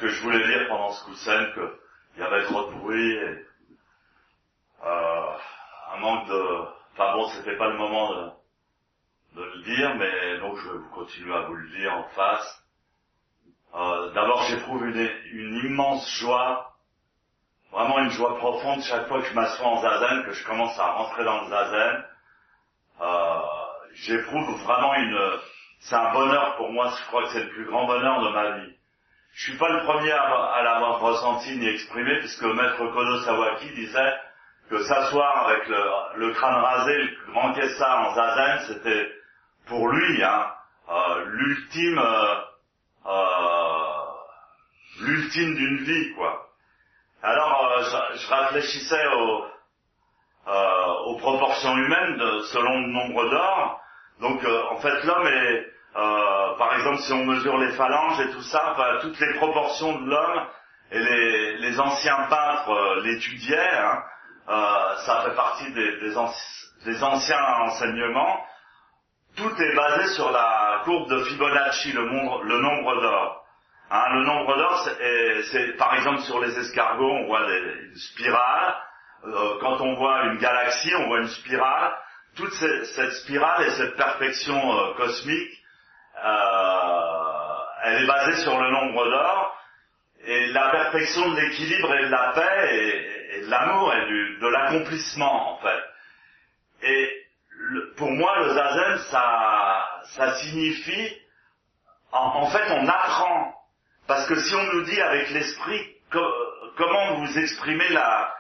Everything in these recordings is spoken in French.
que je voulais dire pendant ce coup de scène, qu'il y avait trop de bruit, et, un manque de... Enfin bon, c'était pas le moment de le dire, mais donc je vais continuer à vous le dire en face. D'abord, j'éprouve une immense joie, vraiment une joie profonde chaque fois que je m'assois en zazen, que je commence à rentrer dans le zazen. J'éprouve vraiment c'est un bonheur pour moi, je crois que c'est le plus grand bonheur de ma vie. Je suis pas le premier à l'avoir ressenti ni exprimé, puisque maître Kodo Sawaki disait que s'asseoir avec le crâne rasé, le grand kessa en zazen, c'était pour lui l'ultime d'une vie, quoi. Alors je réfléchissais aux proportions humaines selon le nombre d'or. Donc en fait l'homme est, par exemple si on mesure les phalanges et tout ça, enfin, toutes les proportions de l'homme, et les anciens peintres l'étudiaient, ça fait partie des anciens enseignements. Tout est basé sur la courbe de Fibonacci, le nombre d'or. Le nombre d'or, c'est par exemple sur les escargots, on voit une spirale. Quand on voit une galaxie, on voit une spirale. Toute cette spirale et cette perfection cosmique, elle est basée sur le nombre d'or. Et la perfection de l'équilibre et de la paix et de l'amour et de l'accomplissement, en fait. Et pour moi, le zazen, ça signifie, en fait, on apprend. Parce que si on nous dit avec l'esprit, comment vous exprimez la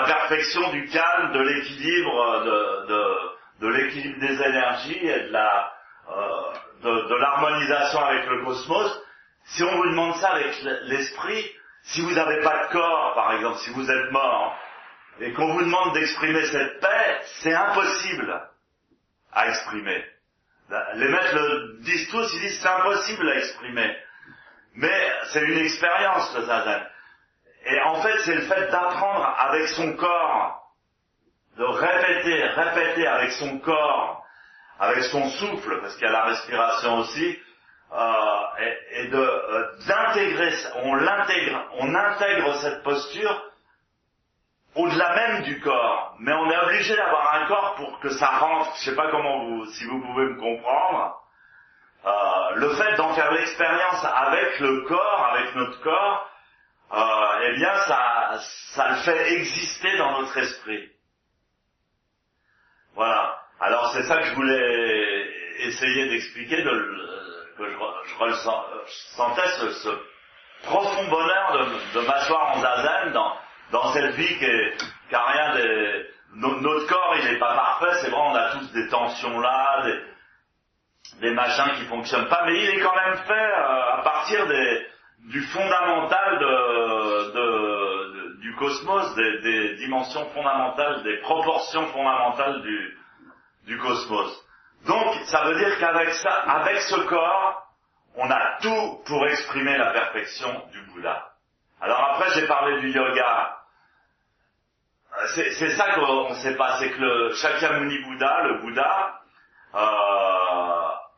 perfection du calme, de l'équilibre, de l'équilibre des énergies et de l'harmonisation avec le cosmos, si on vous demande ça avec l'esprit, si vous n'avez pas de corps, par exemple, si vous êtes mort, et qu'on vous demande d'exprimer cette paix, c'est impossible à exprimer. Les maîtres le disent tous, ils disent c'est impossible à exprimer. Mais c'est une expérience, le zazen. Et en fait, c'est le fait d'apprendre avec son corps, de répéter avec son corps, avec son souffle, parce qu'il y a la respiration aussi, et d'intégrer, on intègre cette posture au-delà même du corps, mais on est obligé d'avoir un corps pour que ça rentre. Je sais pas si vous pouvez me comprendre. Le fait d'en faire l'expérience avec le corps, avec notre corps, eh bien ça le fait exister dans notre esprit. Voilà. Alors c'est ça que je voulais essayer d'expliquer, que je ressentais ce profond bonheur de m'asseoir en zazen dans cette vie qui a rien notre corps il n'est pas parfait, c'est vrai, on a tous des tensions là, des machins qui fonctionnent pas, mais il est quand même fait à partir du fondamental du cosmos, des dimensions fondamentales, des proportions fondamentales du cosmos. Donc ça veut dire qu'avec ça, avec ce corps, on a tout pour exprimer la perfection du Bouddha. Alors après j'ai parlé du yoga. C'est ça qu'on ne sait pas, c'est que le Shakyamuni Bouddha, le Bouddha,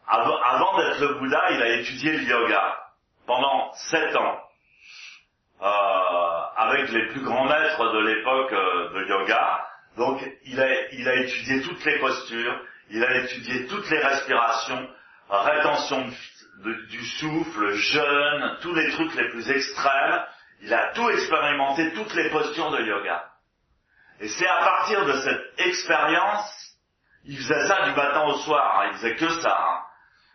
avant d'être le Bouddha, il a étudié le yoga pendant 7 ans, avec les plus grands maîtres de l'époque de yoga. Donc il a étudié toutes les postures, il a étudié toutes les respirations, rétention du souffle, jeûne, tous les trucs les plus extrêmes. Il a tout expérimenté, toutes les postures de yoga. Et c'est à partir de cette expérience, il faisait ça du matin au soir, il faisait que ça.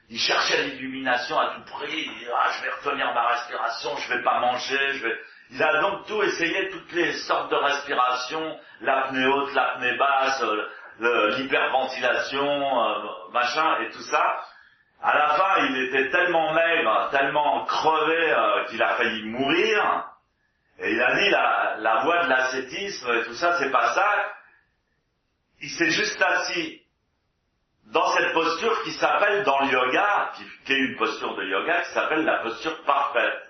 Il cherchait l'illumination à tout prix, il disait je vais retenir ma respiration, je vais pas manger, Il a donc tout essayé, toutes les sortes de respiration, l'apnée haute, l'apnée basse, l'hyperventilation, machin et tout ça. À la fin, il était tellement maigre, tellement crevé qu'il a failli mourir. Et il a dit la voie de l'ascétisme et tout ça, c'est pas ça. Il s'est juste assis dans cette posture qui s'appelle dans le yoga, qui est une posture de yoga, qui s'appelle la posture parfaite.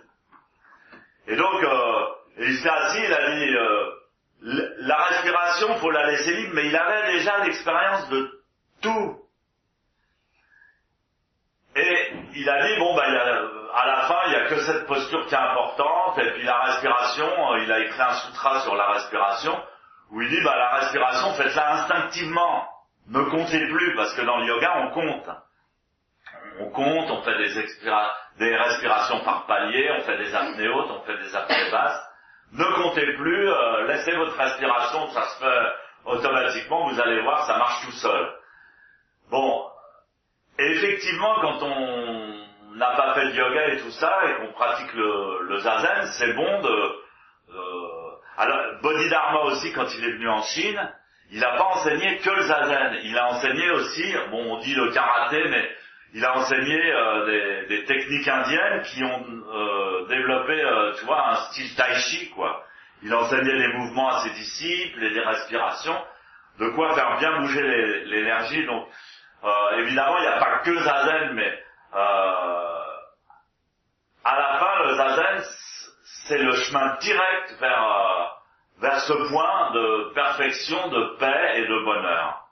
Et donc, il s'est assis, il a dit, la respiration, faut la laisser libre, mais il avait déjà l'expérience de tout. Et il a dit, à la fin, il n'y a que cette posture qui est importante, et puis la respiration, il a écrit un sutra sur la respiration, où il dit, la respiration, faites-la instinctivement. Ne comptez plus, parce que dans le yoga, on compte. On compte, on fait des respirations par paliers, on fait des apnées hautes, on fait des apnées basses. Ne comptez plus, laissez votre respiration, ça se fait automatiquement, vous allez voir, ça marche tout seul. Bon, et effectivement, quand on n'a pas fait de yoga et tout ça, et qu'on pratique le zazen, c'est bon alors, Bodhidharma aussi, quand il est venu en Chine, il n'a pas enseigné que le zazen, il a enseigné aussi, bon, on dit le karaté, mais il a enseigné des techniques indiennes qui ont développé, tu vois, un style tai chi, quoi. Il a enseigné les mouvements à ses disciples et des respirations, de quoi faire bien bouger l'énergie. Donc, évidemment, il n'y a pas que zazen, mais à la fin, le zazen, c'est le chemin direct vers ce point de perfection, de paix et de bonheur.